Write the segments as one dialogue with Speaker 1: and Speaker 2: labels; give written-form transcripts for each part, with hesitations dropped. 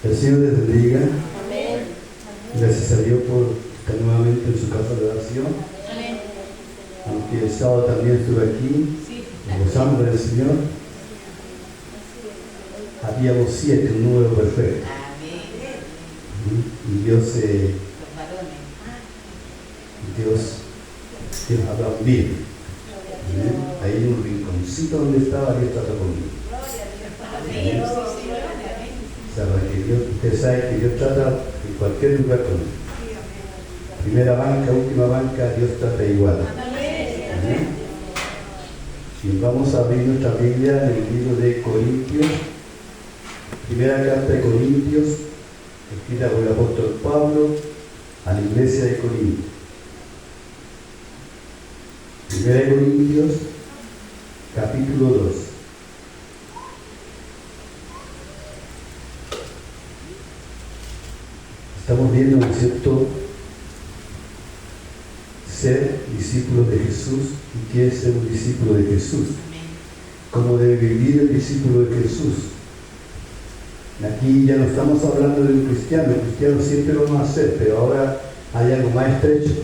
Speaker 1: El Señor les bendiga.
Speaker 2: Amén.
Speaker 1: Gracias a Dios por estar nuevamente en su casa de oración.
Speaker 2: Amén.
Speaker 1: Aunque el sábado también estuve aquí,
Speaker 2: Sí.
Speaker 1: gozando del Señor. Habíamos 7, un número perfecto.
Speaker 2: Amén.
Speaker 1: Y Dios,
Speaker 2: Los varones.
Speaker 1: Dios habla bien. Ahí en un rinconcito donde estaba, Dios trata conmigo.
Speaker 2: Amén.
Speaker 1: O sea, que Dios, usted sabe que Dios trata en cualquier lugar conmigo. Primera banca, última banca, Dios trata igual. Amén. Y vamos a abrir nuestra Biblia en el libro de Corintios, primera carta de Corintios, escrita por el apóstol Pablo a la iglesia de Corintios. Primera de Corintios, capítulo 2. Estamos viendo, ¿no es cierto?, ser discípulos de Jesús. ¿Y qué es ser un discípulo de Jesús? ¿Cómo debe vivir el discípulo de Jesús? Aquí ya no estamos hablando de un cristiano. El cristiano siempre lo vamos a hacer, pero ahora hay algo más estrecho,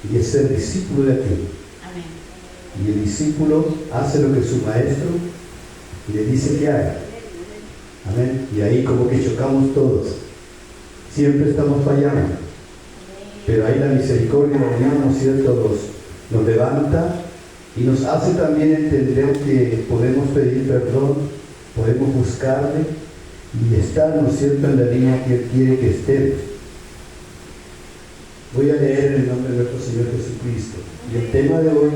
Speaker 1: y es ser discípulo de aquel. Y el discípulo hace lo que su maestro le dice que haga. Amén. Y ahí como que chocamos todos. Siempre estamos fallando. Pero ahí la misericordia de Dios, ¿no es cierto?, nos levanta y nos hace también entender que podemos pedir perdón, podemos buscarle y estar, ¿no es cierto?, en la línea que Él quiere que estemos. Voy a leer en el nombre de nuestro Señor Jesucristo. Y el tema de hoy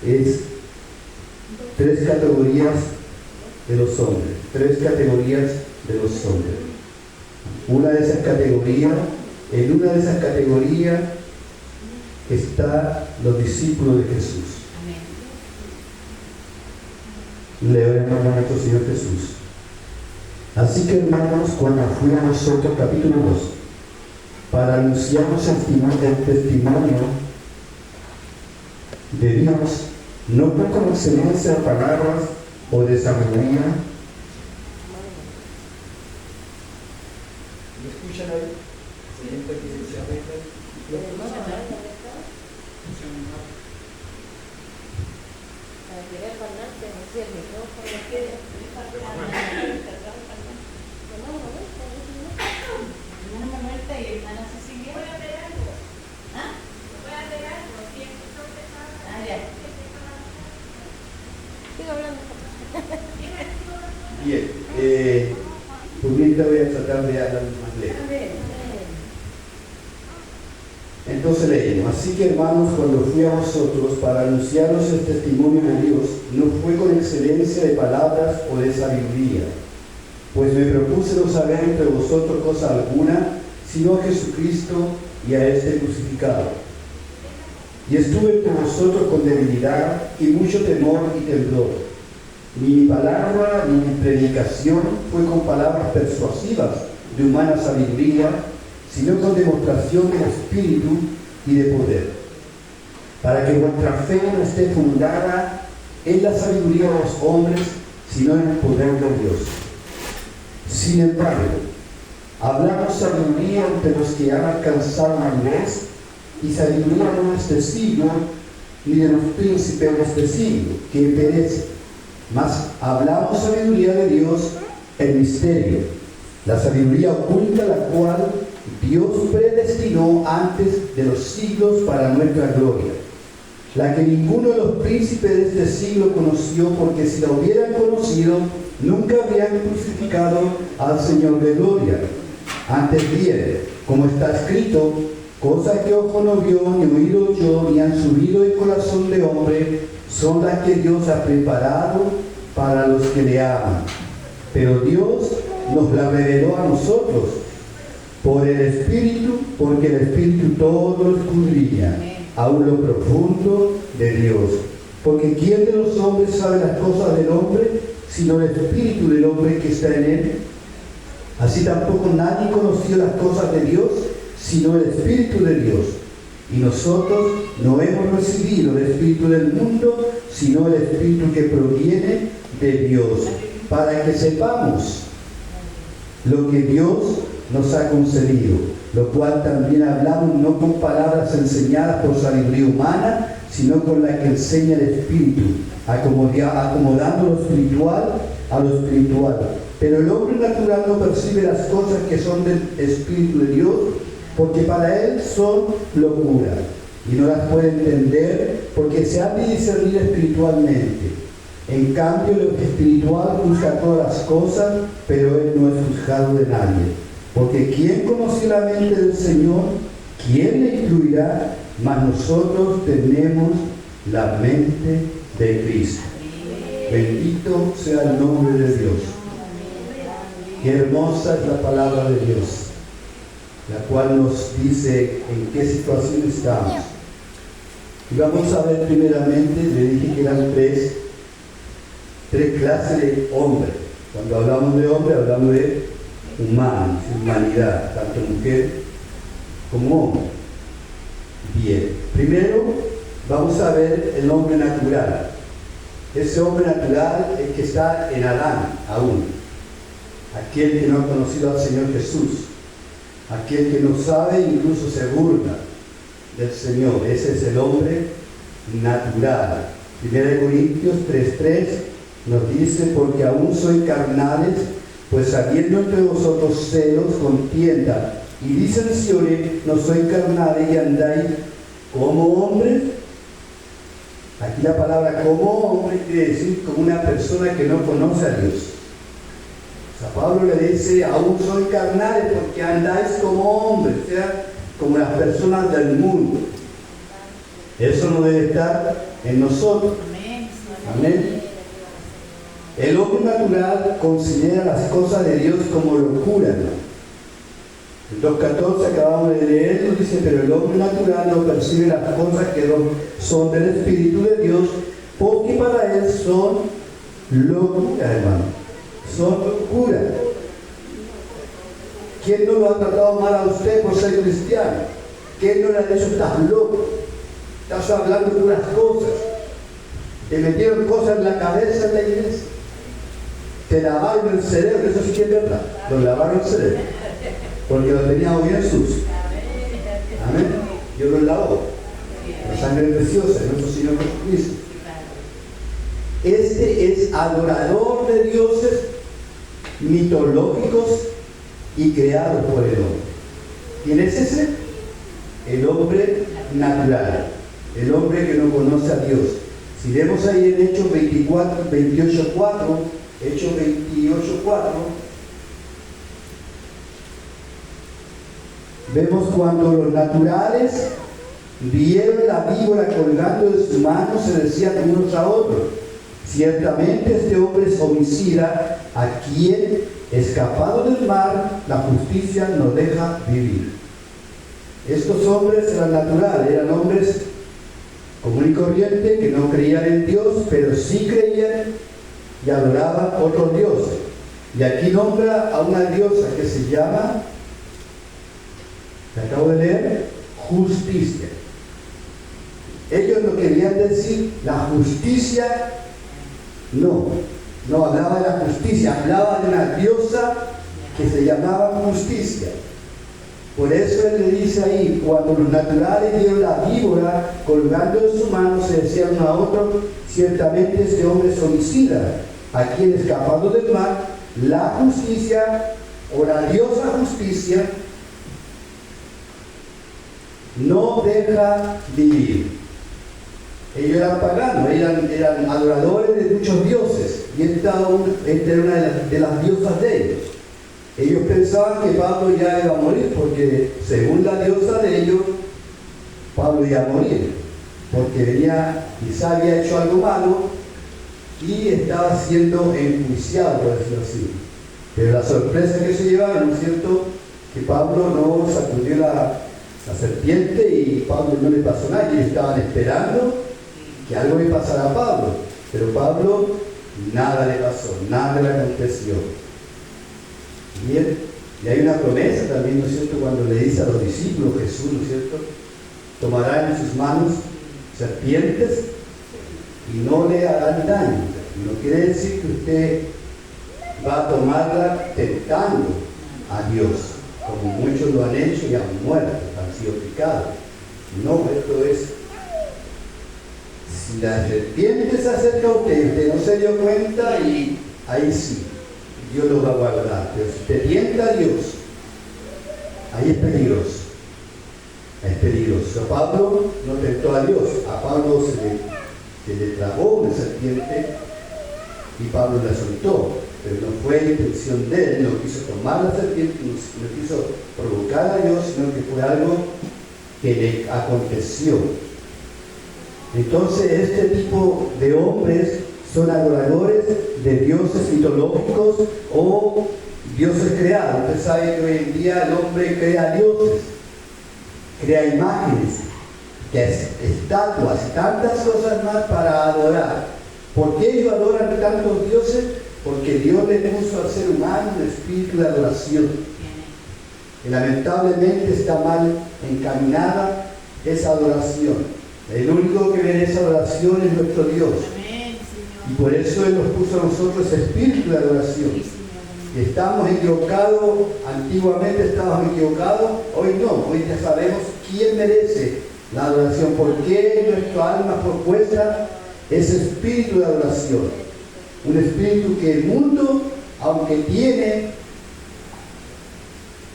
Speaker 1: es 3 categorías de los hombres. 3 categorías de los hombres. En una de esas categorías están los discípulos de Jesús. Leo en el nombre de nuestro Señor Jesús. Así que, hermanos, cuando fui a nosotros, capítulo 2, para anunciarnos el testimonio de Dios, no fue con excelencia de palabras o de sabiduría. ¿Me escuchan ahí? Bien, por mientras voy a tratar de hablar más lejos. Entonces leemos: así que, hermanos, cuando fui a vosotros para anunciaros el testimonio de Dios, no fue con excelencia de palabras o de sabiduría, pues me propuse no saber entre vosotros cosa alguna, sino a Jesucristo y a este crucificado. Y estuve entre vosotros con debilidad y mucho temor y temblor. Ni mi palabra ni mi predicación fue con palabras persuasivas de humana sabiduría, sino con demostración del Espíritu y de poder, para que vuestra fe no esté fundada en la sabiduría de los hombres, sino en el poder de Dios. Sin embargo, hablamos sabiduría entre los que han alcanzado madurez, y sabiduría no es de este siglo, ni de los príncipes de este siglo, que perecen. Mas hablamos sabiduría de Dios, el misterio, la sabiduría oculta, la cual Dios predestinó antes de los siglos para nuestra gloria, la que ninguno de los príncipes de este siglo conoció, porque si la hubieran conocido, nunca habrían crucificado al Señor de gloria. Antes bien, como está escrito, cosas que ojo no vio, ni oído oyó, ni han subido el corazón de hombre, son las que Dios ha preparado para los que le aman. Pero Dios nos la reveló a nosotros por el Espíritu, porque el Espíritu todo lo escudriña, aún lo profundo de Dios. Porque ¿quién de los hombres sabe las cosas del hombre, sino el Espíritu del hombre que está en él? Así tampoco nadie conoció las cosas de Dios, sino el Espíritu de Dios. Y nosotros no hemos recibido el Espíritu del mundo, sino el Espíritu que proviene de Dios, para que sepamos lo que Dios nos ha concedido, lo cual también hablamos no con palabras enseñadas por sabiduría humana, sino con la que enseña el Espíritu, acomodando lo espiritual a lo espiritual. Pero el hombre natural no percibe las cosas que son del Espíritu de Dios, porque para él son locura, y no las puede entender, porque se han de discernir espiritualmente. En cambio, lo espiritual juzga todas las cosas, pero él no es juzgado de nadie. Porque ¿quién conoció la mente del Señor? ¿Quién le instruirá? Mas nosotros tenemos la mente de Cristo. Bendito sea el nombre de Dios. Qué hermosa es la palabra de Dios, la cual nos dice en qué situación estamos. Y vamos a ver primeramente, le dije que eran tres clases de hombre. Cuando hablamos de hombre, hablamos de humanos, humanidad, tanto mujer como hombre. Bien, primero vamos a ver el hombre natural. Ese hombre natural es el que está en Adán aún, aquel que no ha conocido al Señor Jesús, aquel que no sabe e incluso se burla del Señor. Ese es el hombre natural. 1 Corintios 3:3 nos dice: porque aún sois carnales, pues habiendo entre vosotros celos, contienda y disensiones, no sois carnales y andáis como hombres. Aquí la palabra como hombre quiere decir como una persona que no conoce a Dios. O sea, Pablo le dice: aún sois carnales porque andáis como hombres, o sea, como las personas del mundo. Eso no debe estar en nosotros. Amén. El hombre natural considera las cosas de Dios como locura, ¿no? En 2:14 acabamos de leer, nos dice: pero el hombre natural no percibe las cosas que son del Espíritu de Dios, porque para él son locura, hermano. Son locura. ¿Quién no lo ha tratado mal a usted por ser cristiano? ¿Quién no le ha dicho: estás loco? Estás hablando de unas cosas. Te metieron cosas en la cabeza en la iglesia. Te lavaron el cerebro, eso sí que es verdad. Lo lavaron el cerebro. Porque lo teníamos bien sucio. Amén. Dios lo lavó. La sangre preciosa de nuestro Señor Jesucristo. Este es adorador de dioses mitológicos y creados por el hombre. ¿Quién es ese? El hombre natural. El hombre que no conoce a Dios. Si vemos ahí en Hechos 28:4, Hechos 28:4, vemos cuando los naturales vieron la víbora colgando de sus manos, se decían unos a otros: ciertamente este hombre es homicida, a quien, escapado del mar, la justicia nos deja vivir. Estos hombres eran naturales, eran hombres común y corriente que no creían en Dios, pero sí creían y adoraban otros dioses. Y aquí nombra a una diosa que se llama, que acabo de leer, justicia. Ellos no querían decir la justicia, no hablaba de la justicia, hablaba de una diosa que se llamaba justicia. Por eso él le dice ahí: cuando los naturales vieron la víbora colgando en su mano, se decían uno a otro: ciertamente este hombre es homicida, a quien, escapando del mar, la justicia o la diosa justicia no deja vivir. Ellos eran paganos, eran adoradores de muchos dioses, y esta era una de las diosas de ellos. Ellos pensaban que Pablo ya iba a morir, porque según la diosa de ellos, Pablo iba a morir, porque venía, quizá había hecho algo malo y estaba siendo enjuiciado, por decirlo así. Pero la sorpresa que se llevaron, ¿no es cierto?, que Pablo no sacudió la serpiente y Pablo no le pasó nada, y estaban esperando que algo le pasara a Pablo, pero Pablo nada le pasó, nada le aconteció. Bien, y hay una promesa también, ¿no es cierto?, cuando le dice a los discípulos Jesús, ¿no es cierto?, tomará en sus manos serpientes y no le harán daño. Y no quiere decir que usted va a tomarla tentando a Dios, como muchos lo han hecho y han muerto, han sido picados. No, esto es, si la serpiente se acerca a usted no se dio cuenta, y ahí sí, Dios lo va a guardar. Pero si te tienta a Dios, ahí es peligroso. Es peligroso. Pablo no tentó a Dios. A Pablo se le trabó una serpiente y Pablo la soltó. Pero no fue la intención de él, no quiso tomar la serpiente, no quiso provocar a Dios, sino que fue algo que le aconteció. Entonces, este tipo de hombres son adoradores de dioses mitológicos o dioses creados. Usted sabe que hoy en día el hombre crea dioses, crea imágenes, estatuas y tantas cosas más para adorar. ¿Por qué ellos adoran tantos dioses? Porque Dios le puso al ser humano un espíritu de adoración. Y lamentablemente está mal encaminada esa adoración. El único que merece adoración es nuestro Dios. Y por eso Él nos puso a nosotros ese espíritu de adoración. Estamos equivocados, antiguamente estábamos equivocados, hoy no, hoy ya sabemos quién merece la adoración, por qué nuestra alma fue puesta ese espíritu de adoración. Un espíritu que el mundo, aunque tiene,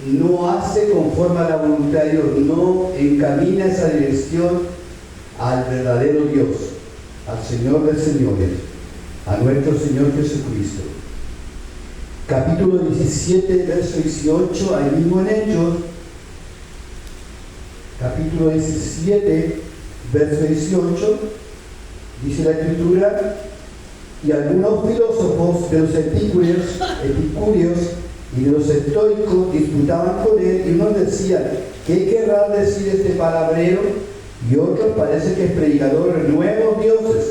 Speaker 1: no hace conforme a la voluntad de Dios, no encamina esa dirección al verdadero Dios, al Señor de señores, a nuestro Señor Jesucristo. Capítulo 17, verso 18, ahí mismo en Hechos, capítulo 17, verso 18, dice la Escritura: y algunos filósofos de los epicúreos y de los estoicos disputaban con él, y unos decían: ¿qué querrá decir este palabrero? Y otros parece que es predicador de nuevos dioses,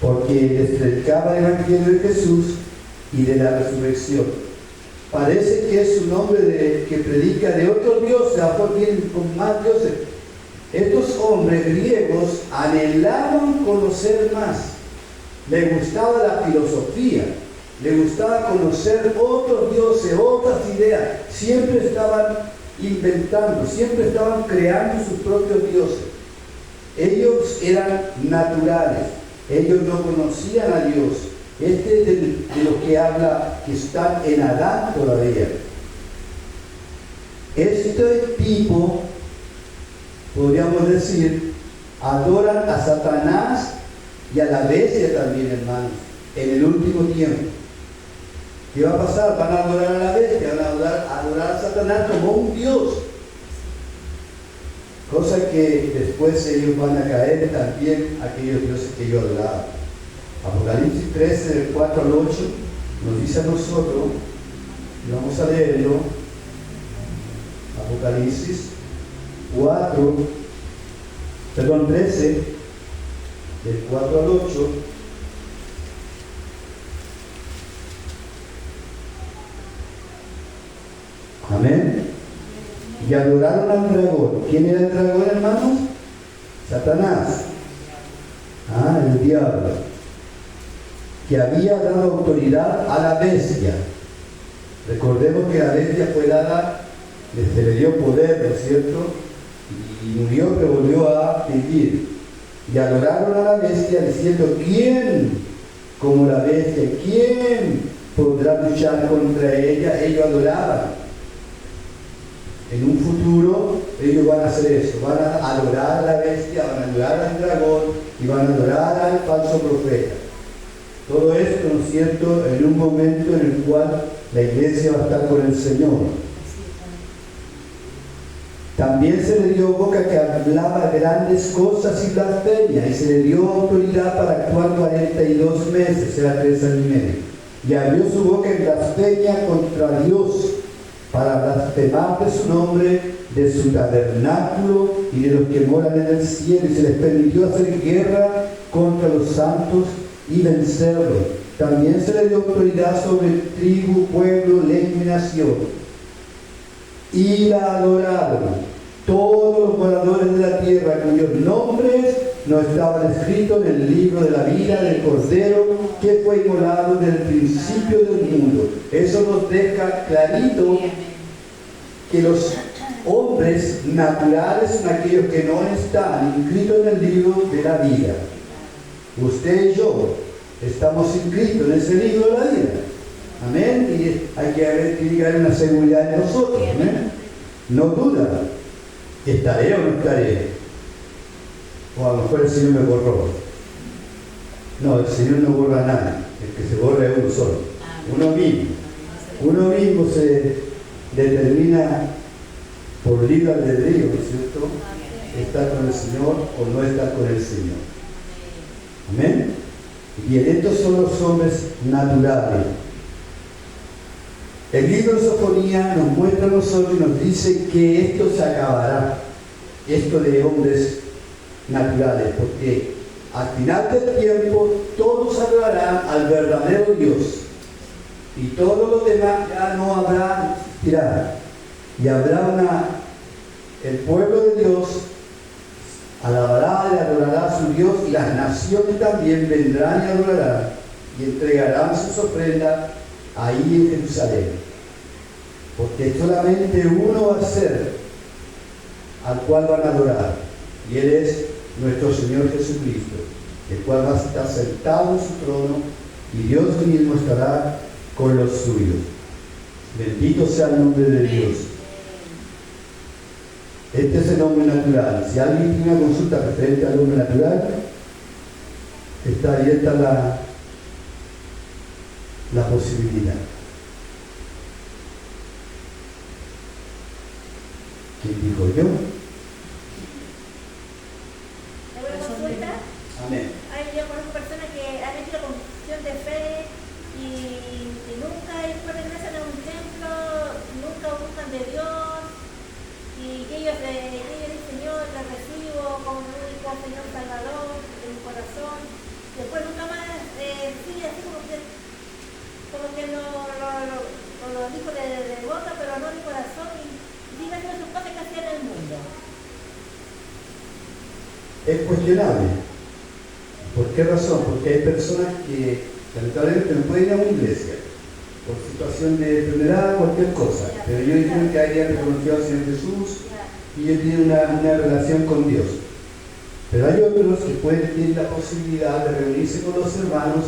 Speaker 1: porque les predicaba el Evangelio de Jesús y de la resurrección. Parece que es un hombre que predica de otros dioses, ahora vienen con más dioses. Estos hombres griegos anhelaban conocer más. Le gustaba la filosofía, le gustaba conocer otros dioses, otras ideas. Siempre estaban inventando, siempre estaban creando sus propios dioses. Ellos eran naturales, ellos no conocían a Dios. Este es de los que habla que están en Adán todavía. Este tipo, podríamos decir, adoran a Satanás y a la bestia también, hermanos, en el último tiempo. ¿Qué va a pasar? Van a adorar a la bestia, van a adorar a Satanás como un Dios. Cosa que después ellos van a caer también aquellos dioses que ellos adoraban. Apocalipsis 13, del 4 al 8, nos dice a nosotros, y vamos a leerlo, Apocalipsis 13, del 4 al 8, amén. Y adoraron al dragón. ¿Quién era el dragón, hermanos? Satanás. El diablo, que había dado autoridad a la bestia. Recordemos que la bestia fue dada, se le dio poder, ¿no es cierto? Y murió, pero volvió a vivir. Y adoraron a la bestia diciendo: ¿quién como la bestia? ¿Quién podrá luchar contra ella? Ellos adoraban. En un futuro ellos van a hacer eso, van a adorar a la bestia, van a adorar al dragón y van a adorar al falso profeta. Todo esto, ¿no es cierto?, en un momento en el cual la iglesia va a estar con el Señor. También se le dio boca que hablaba grandes cosas y blasfemia, y se le dio autoridad para actuar 42 meses, era 3 años y medio. Y abrió su boca en blasfemia contra Dios, para blasfemar de su nombre, de su tabernáculo y de los que moran en el cielo, y se les permitió hacer guerra contra los santos y vencerlos. También se le dio autoridad sobre tribu, pueblo, lengua y nación. Y la adoraron todos los moradores de la tierra, cuyos nombres no estaban escritos en el libro de la vida del Cordero que fue inmolado desde el principio del mundo. Eso nos deja clarito que los hombres naturales son aquellos que no están inscritos en el libro de la vida. Usted y yo estamos inscritos en ese libro de la vida. Amén. Y hay que llegar una seguridad en nosotros. Amén. No duda. ¿Estaré o no estaré? O a lo mejor el Señor me borró. No, el Señor no borra a nadie. El que se borra es uno solo. Uno mismo. Uno mismo se determina por libre albedrío, ¿no es cierto? Estar con el Señor o no estar con el Señor. Amén. Y en estos son los hombres naturales. El libro de Sofonía nos muestra a nosotros y nos dice que esto se acabará. Esto de hombres naturales, porque al final del tiempo todos adorarán al verdadero Dios y todos los demás ya no habrá tirar y habrá el pueblo de Dios alabará y adorará a su Dios, y las naciones también vendrán y adorarán y entregarán sus ofrendas ahí en Jerusalén, porque solamente uno va a ser al cual van a adorar, y Él es nuestro Señor Jesucristo, el cual va a estar sentado en su trono, y Dios mismo estará con los suyos. Bendito sea el nombre de Dios. Este es el hombre natural. Si alguien tiene una consulta referente al hombre natural, está abierta la posibilidad. ¿Quién dijo yo? Amén.
Speaker 3: Yo conozco personas que han hecho la confesión de fe y nunca regresan a un templo, nunca buscan de Dios, y ellos dicen: Señor, te recibo como mi único Señor Salvador de mi corazón. Después nunca más sigue así como que lo dijo de boca, pero no de corazón, y sigue haciendo sus cosas que hacía en el mundo.
Speaker 1: Es cuestionable. ¿Por qué razón? Porque hay personas que lamentablemente no pueden ir a una iglesia por situación de enfermedad o cualquier cosa, pero ellos dicen que hayan reconocido al Señor Jesús y ellos tienen una relación con Dios. Pero hay otros que pueden tener la posibilidad de reunirse con los hermanos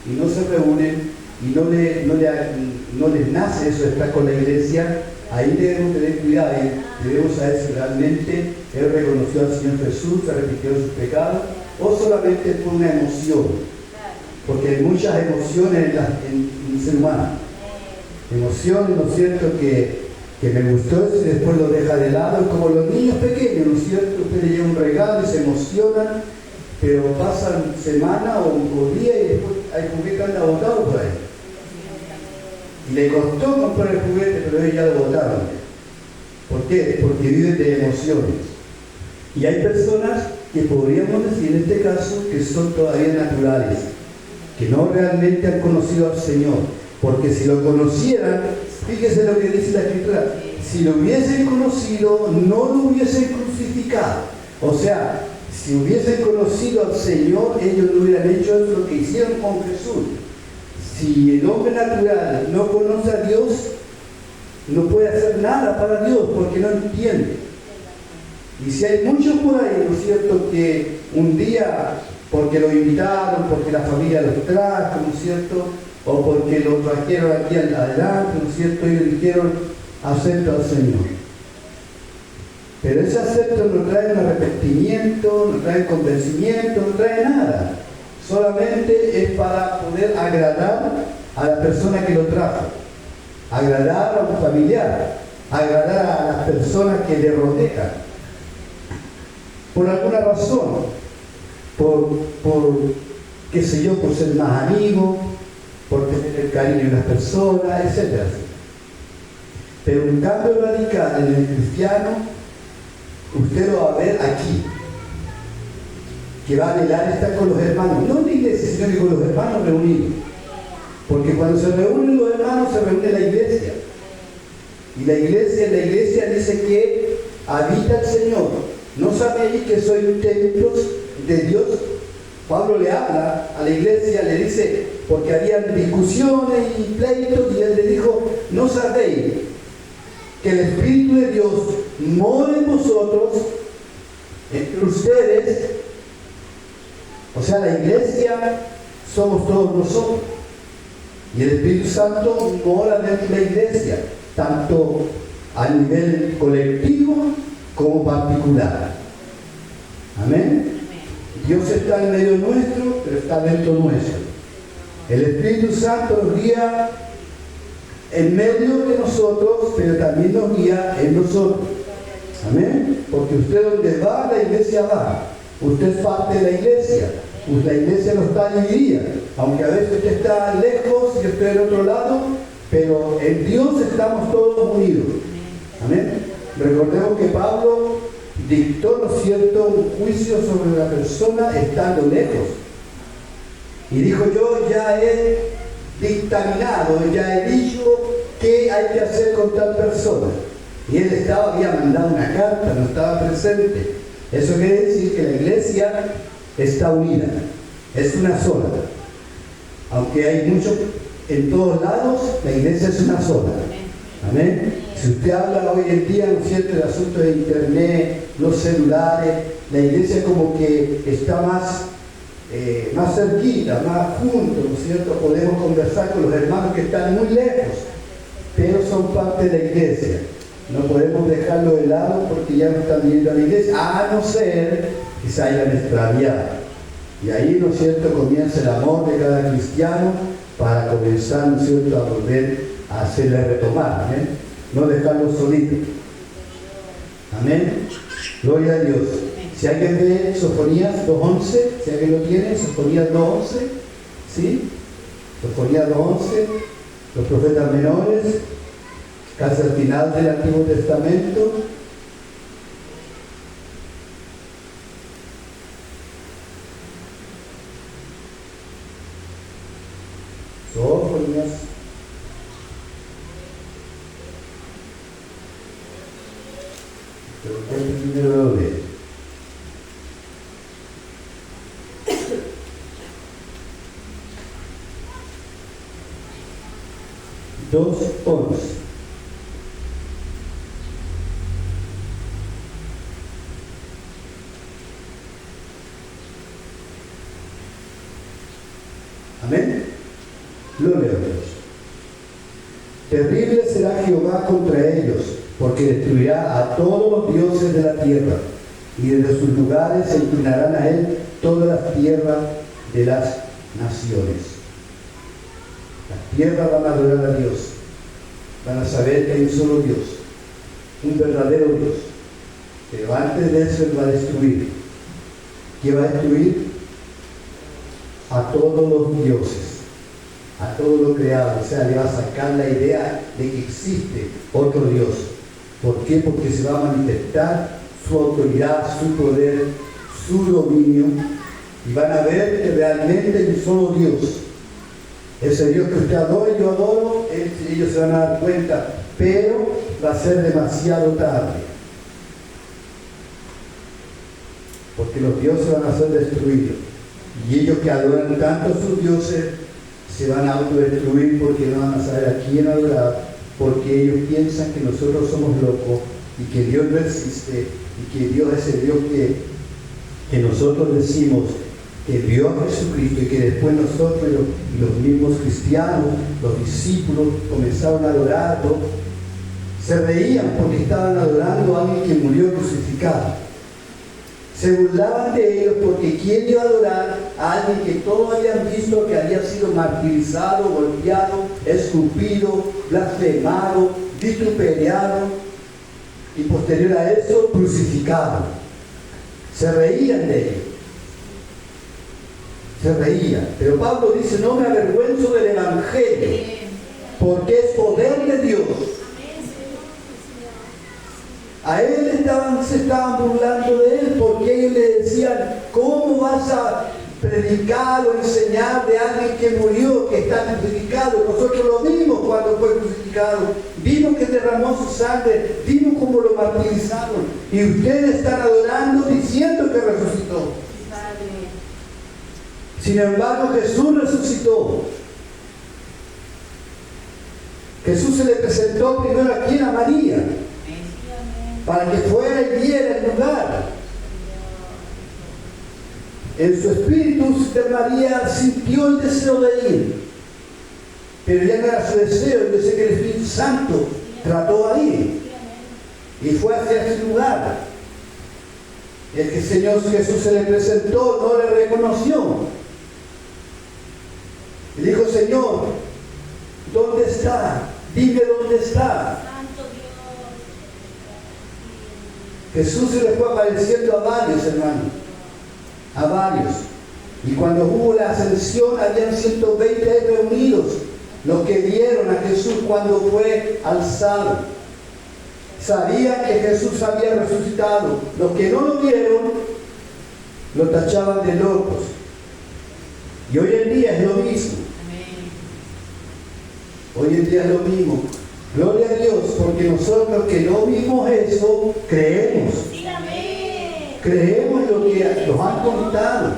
Speaker 1: y no se reúnen y no les nace eso de estar con la iglesia. Ahí debemos tener cuidado y debemos saber si realmente él reconoció al Señor Jesús, se arrepintió de sus pecados, o solamente fue una emoción, porque hay muchas emociones en el ser humano. Emociones, ¿no es cierto?, que me gustó eso y después lo deja de lado, es como los niños pequeños, ¿no es cierto? Usted le lleva un regalo y se emocionan, pero pasan semana o día y después hay juguete que anda botado por ahí. Y le costó comprar el juguete, pero ellos ya lo botaron. ¿Por qué? Porque viven de emociones. Y hay personas que podríamos decir en este caso que son todavía naturales, que no realmente han conocido al Señor, porque si lo conocieran, fíjese lo que dice la Escritura, si lo hubiesen conocido, no lo hubiesen crucificado. O sea, si hubiesen conocido al Señor, ellos no hubieran hecho lo que hicieron con Jesús. Si el hombre natural no conoce a Dios, no puede hacer nada para Dios, porque no entiende. Y si hay muchos por ahí, ¿no es cierto?, que un día, porque lo invitaron, porque la familia los trajo, ¿no es cierto?, o porque lo trajeron aquí adelante, ¿no es cierto?, ellos dijeron: acepto al Señor. Pero ese acepto no trae un arrepentimiento, no trae convencimiento, no trae nada. Solamente es para poder agradar a la persona que lo trajo, agradar a un familiar, agradar a las personas que le rodean. Por alguna razón, por qué sé yo, por ser más amigo, por tener el cariño de las personas, etc. Pero un cambio radical en el cristiano, usted lo va a ver aquí, que va a anhelar estar con los hermanos, no en la iglesia, sino que con los hermanos reunidos. Porque cuando se reúnen los hermanos, se reúne la iglesia. Y la iglesia dice que habita el Señor. ¿No sabéis que sois templos de Dios, Pablo le habla a la iglesia, le dice, porque habían discusiones y pleitos, y él le dijo, ¿no sabéis que el Espíritu de Dios mora en vosotros, entre ustedes? O sea, la iglesia somos todos nosotros. Y el Espíritu Santo mora dentro de la iglesia, tanto a nivel colectivo como particular. Amén. Dios está en medio nuestro, pero está dentro nuestro. El Espíritu Santo nos guía en medio de nosotros, pero también nos guía en nosotros. Amén. Porque usted donde va, la iglesia va. Usted es parte de la iglesia. La iglesia no está dividida. Aunque a veces usted está lejos y usted del otro lado, pero en Dios estamos todos unidos. Amén. Recordemos que Pablo dictó, ¿no es cierto?, un juicio sobre la persona estando lejos. Y dijo, yo ya he dictaminado, ya he dicho qué hay que hacer con tal persona. Y él había mandado una carta, no estaba presente. Eso quiere decir que la iglesia está unida, es una sola. Aunque hay mucho en todos lados, la iglesia es una sola. Amén. Si usted habla hoy en día, ¿no es cierto?, del asunto de internet, los celulares, la iglesia como que está más cerquita, más juntos, ¿no es cierto? Podemos conversar con los hermanos que están muy lejos, pero son parte de la iglesia. No podemos dejarlo de lado porque ya no están viendo a la iglesia, a no ser que se hayan extraviado. Y ahí, ¿no es cierto?, comienza el amor de cada cristiano para comenzar, ¿no es cierto?, a volver a hacerle retomar. Amén. No dejarlo solito. Amén. Gloria a Dios. Si alguien ve Sofonías 2.11, si alguien lo tiene, Sofonías 2.11, ¿sí? Sofonías 2.11, los profetas menores, casi al final del Antiguo Testamento. Sofonías. Pero ¿cuál es primero lo lee? Dos 11. Amén. Lo leo. Terrible será Jehová contra ellos, porque destruirá a todos los dioses de la tierra, y desde sus lugares se inclinarán a él todas las tierras de las naciones. Las tierras van a adorar a Dios, van a saber que hay un solo Dios, un verdadero Dios. Pero antes de eso Él va a destruir. ¿Qué va a destruir? A todos los dioses, a todo lo creado. O sea, le va a sacar la idea de que existe otro Dios. ¿Por qué? Porque se va a manifestar su autoridad, su poder, su dominio, y van a ver que realmente hay un solo Dios. Ese Dios que usted adora y yo adoro, ellos se van a dar cuenta, pero va a ser demasiado tarde. Porque los dioses van a ser destruidos. Y ellos que adoran tanto a sus dioses, se van a autodestruir porque no van a saber a quién adorar, porque ellos piensan que nosotros somos locos y que Dios no existe, y que Dios es el Dios que nosotros decimos que vio a Jesucristo, y que después nosotros y los mismos cristianos, los discípulos, comenzaron a adorarlo. Se reían porque estaban adorando a alguien que murió crucificado. Se burlaban de ellos porque ¿quién iba a adorar a alguien que todos habían visto que había sido martirizado, golpeado, escupido, blasfemado, vituperiado y posterior a eso crucificado? Se reían de ellos. Se reía, pero Pablo dice, no me avergüenzo del Evangelio, porque es poder de Dios. A él se estaban burlando de él, porque ellos le decían, ¿cómo vas a predicar o enseñar de alguien que murió, que está crucificado? Nosotros lo vimos cuando fue crucificado, vimos que derramó su sangre, vimos cómo lo martirizaron, y ustedes están adorando diciendo que resucitó. Sin embargo, Jesús resucitó. Jesús se le presentó primero aquí a María, para que fuera y viera el lugar. En su espíritu de María sintió el deseo de ir, pero ya no era su deseo. Yo sé que el Espíritu Santo trató ahí y fue hacia ese lugar. El que el Señor Jesús se le presentó no le reconoció. Y dijo: Señor, ¿dónde está? Dime dónde está.
Speaker 3: Santo Dios.
Speaker 1: Jesús se le fue apareciendo a varios, hermanos, a varios. Y cuando hubo la ascensión, habían 120 reunidos, los que vieron a Jesús cuando fue alzado. Sabían que Jesús había resucitado. Los que no lo vieron, lo tachaban de locos. Y hoy en día es lo mismo. Hoy en día es lo mismo. Gloria a Dios, porque nosotros que no vimos eso, creemos. Creemos lo que nos han contado,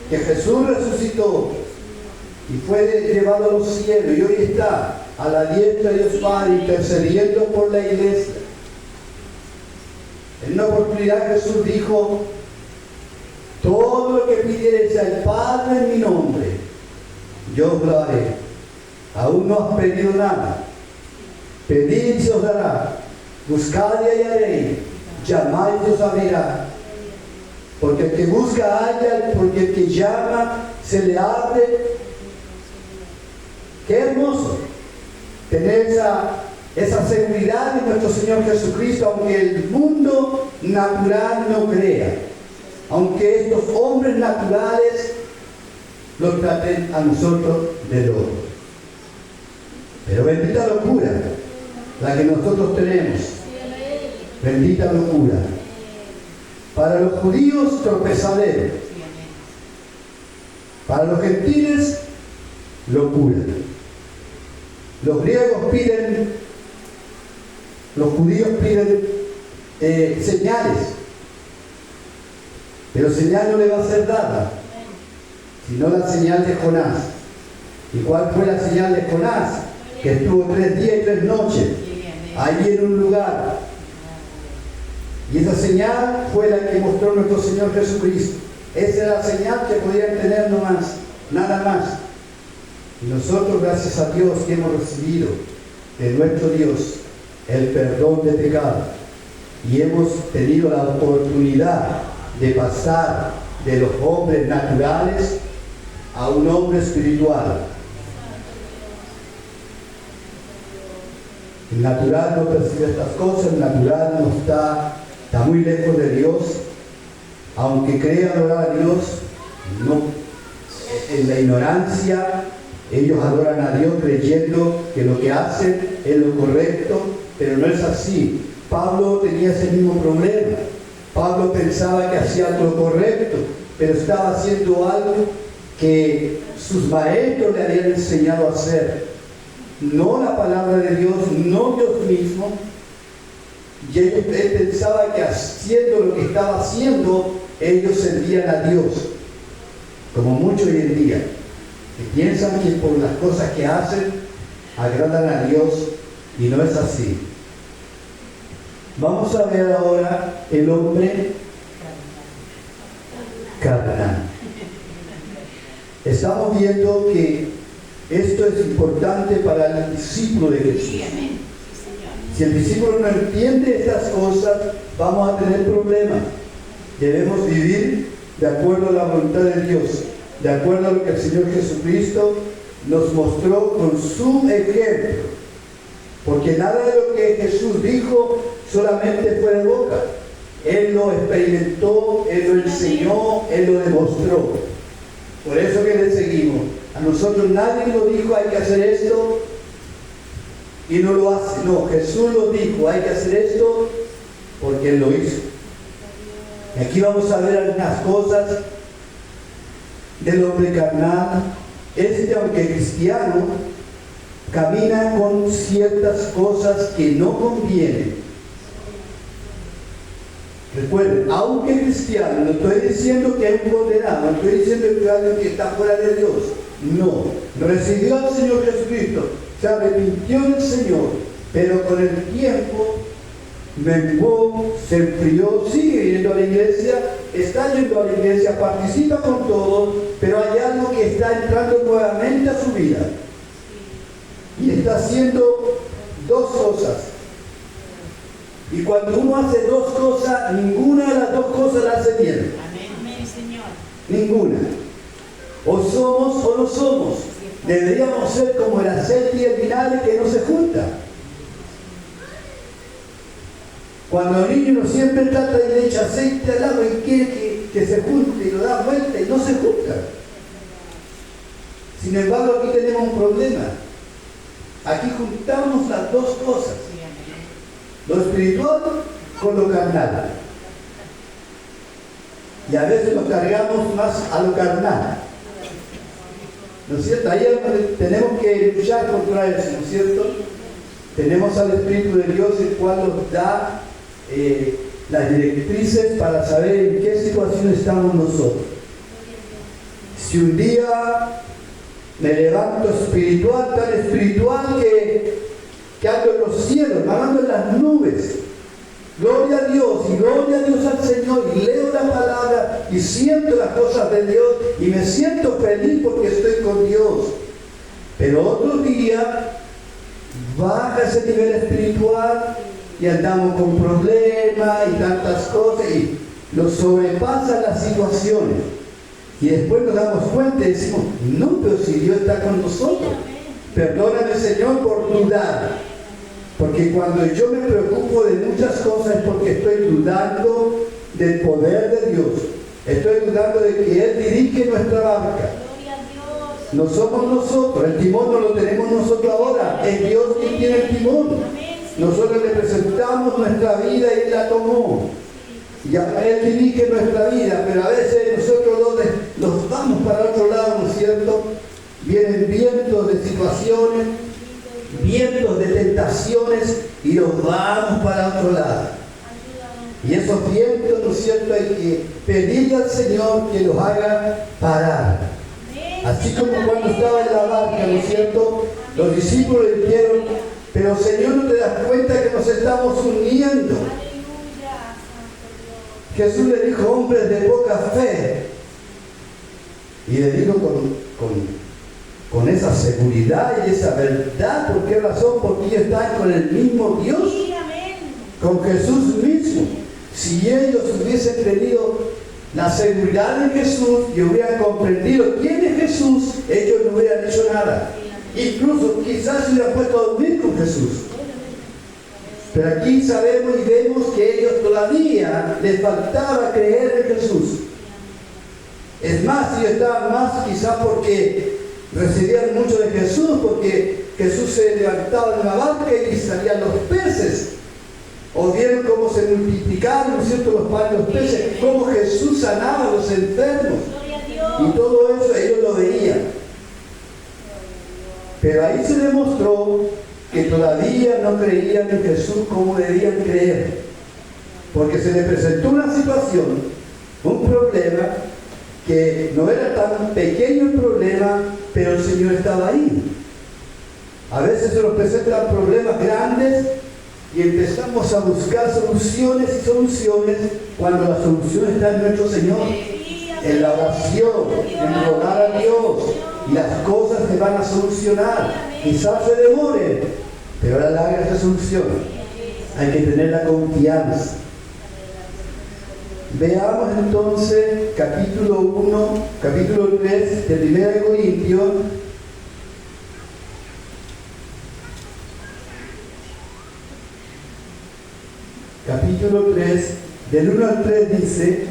Speaker 1: que Jesús resucitó y fue llevado a los cielos y hoy está a la diestra de Dios Padre intercediendo por la iglesia. En una oportunidad Jesús dijo: todo lo que pidiereis al Padre en mi nombre, yo os lo haré. Aún no has pedido nada. Pedid y se os dará. Buscad y hallaréis. Llamad y os abrirá. Porque el que busca halla, porque el que llama se le abre. Qué hermoso tener esa seguridad de nuestro Señor Jesucristo, aunque el mundo natural no crea, aunque estos hombres naturales los traten a nosotros de locos. Pero bendita locura la que nosotros tenemos. Bendita locura. Para los judíos, tropezadero. Para los gentiles, locura. Los griegos piden, los judíos piden señales, pero señal no le va a ser dada, sino la señal de Jonás. ¿Y cuál fue la señal de Jonás? Que estuvo 3 días y 3 noches allí en un lugar. Y esa señal fue la que mostró nuestro Señor Jesucristo. Esa era la señal que podían tener nomás, nada más. Y nosotros, gracias a Dios, que hemos recibido de nuestro Dios el perdón de pecado y hemos tenido la oportunidad de pasar de los hombres naturales a un hombre espiritual. El natural no percibe estas cosas, el natural no está muy lejos de Dios, aunque crea adorar a Dios, no, en la ignorancia. Ellos adoran a Dios creyendo que lo que hacen es lo correcto, pero no es así. Pablo tenía ese mismo problema. Pablo pensaba que hacía lo correcto, pero estaba haciendo algo que sus maestros le habían enseñado a hacer. No la palabra de Dios, no Dios mismo. Y él pensaba que haciendo lo que estaba haciendo, ellos servían a Dios, como muchos hoy en día, que piensan que por las cosas que hacen agradan a Dios, y no es así. Vamos a ver ahora el hombre carnal. Estamos viendo que esto es importante para el discípulo de Jesús. Si el discípulo no entiende estas cosas, vamos a tener problemas. Debemos vivir de acuerdo a la voluntad de Dios, de acuerdo a lo que el Señor Jesucristo nos mostró con su ejemplo. Porque nada de lo que Jesús dijo solamente fue de boca. Él lo experimentó, Él lo enseñó, Él lo demostró. Por eso que le seguimos. A nosotros nadie nos dijo hay que hacer esto y no lo hace. No, Jesús lo dijo, hay que hacer esto porque Él lo hizo. Y aquí vamos a ver algunas cosas del hombre carnal. Aunque cristiano, camina con ciertas cosas que no convienen. Recuerden, aunque cristiano, no estoy diciendo que es un condenado, no estoy diciendo que es alguien que está fuera de Dios. No, recibió al Señor Jesucristo, se arrepintió del Señor, pero con el tiempo menguó, se enfrió, sigue yendo a la iglesia, está yendo a la iglesia, participa con todo, pero hay algo que está entrando nuevamente a su vida. Y está haciendo dos cosas. Y cuando uno hace dos cosas, ninguna de las dos cosas la hace bien.
Speaker 2: Amén, Señor.
Speaker 1: Ninguna. O somos o no somos. Deberíamos ser como el aceite y el vinagre que no se juntan. Cuando el niño no siempre trata y le echa aceite al agua y quiere que se junte y lo da vuelta y no se junta. Sin embargo, aquí tenemos un problema. Aquí juntamos las dos cosas. Lo espiritual con lo carnal. Y a veces nos cargamos más a lo carnal. ¿No es cierto? Ahí es donde tenemos que luchar contra eso, ¿no es cierto? Tenemos al Espíritu de Dios, el cual nos da las directrices para saber en qué situación estamos nosotros. Si un día me levanto espiritual, tan espiritual que ando en los cielos, ando en las nubes, gloria a Dios y gloria a Dios al Señor, y leo la palabra y siento las cosas de Dios y me siento feliz porque estoy con Dios. Pero otro día baja ese nivel espiritual y andamos con problemas y tantas cosas y nos sobrepasan las situaciones. Y después nos damos cuenta y decimos, no, pero si Dios está con nosotros. Perdóname, Señor, por dudar. Porque cuando yo me preocupo de muchas cosas es porque estoy dudando del poder de Dios. Estoy dudando de que Él dirige nuestra barca. No somos nosotros, el timón no lo tenemos nosotros ahora, es Dios quien tiene el timón. Nosotros le presentamos nuestra vida y Él la tomó. Y Él dirige nuestra vida, pero a veces nosotros los vamos para otro lado, ¿no es cierto? Vienen vientos de situaciones, vientos de tentaciones y los vamos para otro lado. Y esos vientos, ¿no es cierto?, hay que pedirle al Señor que los haga parar. Así como cuando estaba en la barca, ¿no es cierto? Los discípulos le dijeron, pero Señor, ¿no te das cuenta que nos estamos uniendo? Jesús le dijo, hombres de poca fe. Y le dijo con esa seguridad y esa verdad. ¿Por qué razón? Porque ellos están con el mismo Dios, con Jesús mismo. Si ellos hubiesen tenido la seguridad de Jesús y hubieran comprendido quién es Jesús, ellos no hubieran hecho nada. Incluso quizás se hubieran puesto a dormir con Jesús. Pero aquí sabemos y vemos que ellos todavía les faltaba creer en Jesús. Es más, ellos estaban más quizás porque recibían mucho de Jesús, porque Jesús se levantaba en la barca y salían los peces. O vieron cómo se multiplicaron, ¿no es cierto?, los panes, los peces, cómo Jesús sanaba a los enfermos. Y todo eso ellos lo veían. Pero ahí se demostró que todavía no creían en Jesús como debían creer. Porque se les presentó una situación, un problema, que no era tan pequeño el problema, pero el Señor estaba ahí. A veces se nos presentan problemas grandes y empezamos a buscar soluciones y soluciones cuando la solución está en nuestro Señor, en la oración, en rogar a Dios, y las cosas se van a solucionar. Quizás se demoren, pero a la larga se soluciona. Hay que tener la confianza. Veamos entonces capítulo 3 de 1 de Corintios. Capítulo 3, del 1 al 3 dice,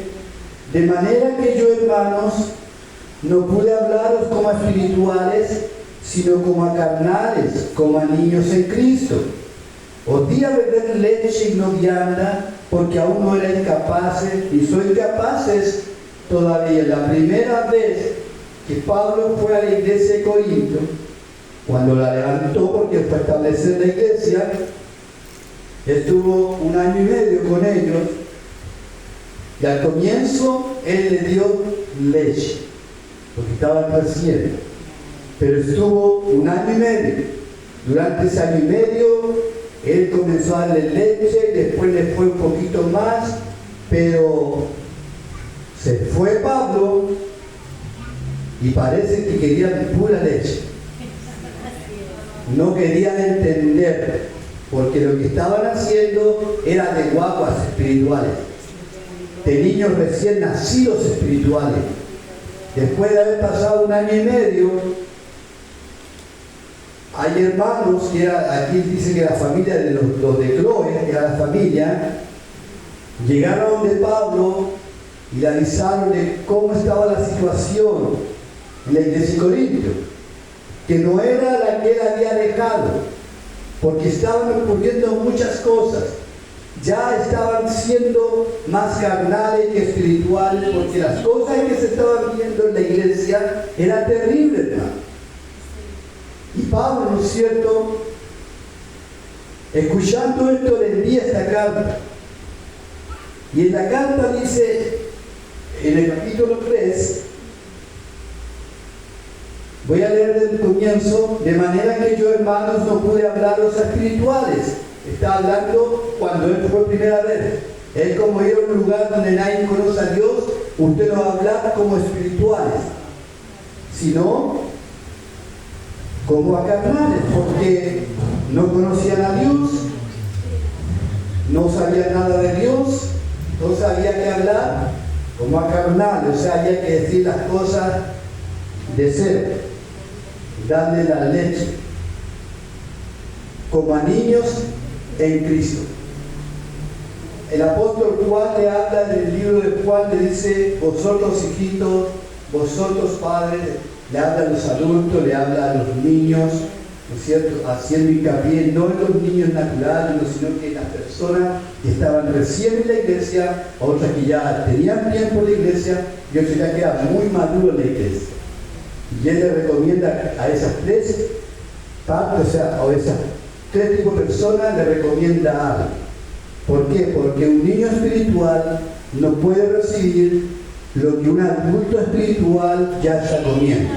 Speaker 1: de manera que yo, hermanos, no pude hablaros como a espirituales, sino como a carnales, como a niños en Cristo. Os di a beber leche y no vianda, porque aún no erais capaces, y sois capaces todavía. La primera vez que Pablo fue a la iglesia de Corinto, cuando la levantó porque fue a establecer la iglesia, estuvo 1 año y medio con ellos, Y al comienzo él le dio leche, porque estaban recién. Pero estuvo 1 año y medio. Durante ese año y medio, él comenzó a darle leche, después le fue un poquito más, pero se fue Pablo y parece que querían pura leche. No querían entender, porque lo que estaban haciendo era de guaguas espirituales, de niños recién nacidos espirituales. Después de haber pasado 1 año y medio, hay hermanos, que aquí dice que la familia de los de Chloe, que era la familia, llegaron de Pablo y le avisaron de cómo estaba la situación en la iglesia de Corintio, que no era la que él había dejado, porque estaban ocurriendo muchas cosas. Ya estaban siendo más carnales que espirituales, porque las cosas que se estaban viendo en la iglesia eran terribles, hermano. Y Pablo, ¿no es cierto?, escuchando esto, le envía esta carta. Y en la carta dice, en el capítulo 3, voy a leer desde el comienzo: de manera que yo, hermanos, no pude hablaros a espirituales. Está hablando cuando él fue primera vez. Él, como era un lugar donde nadie conoce a Dios, usted no va a hablar como espirituales, sino como a carnales, porque no conocían a Dios, no sabían nada de Dios, entonces había que hablar como a carnales, o sea, había que decir las cosas de ser, darle la leche, como a niños en Cristo. El apóstol Juan le habla en el libro de Juan, le dice: vosotros hijitos, vosotros padres, le habla a los adultos, le habla a los niños, ¿no es cierto?, haciendo hincapié no en los niños naturales, no, sino que en las personas que estaban recién en la iglesia, otras que ya tenían tiempo en la iglesia y otras ya quedaban muy maduros en la iglesia. Y él le recomienda a esas 3 partes, o sea, a esas 3 tipos de personas, le recomienda algo. ¿Por qué? Porque un niño espiritual no puede recibir lo que un adulto espiritual ya está comiendo.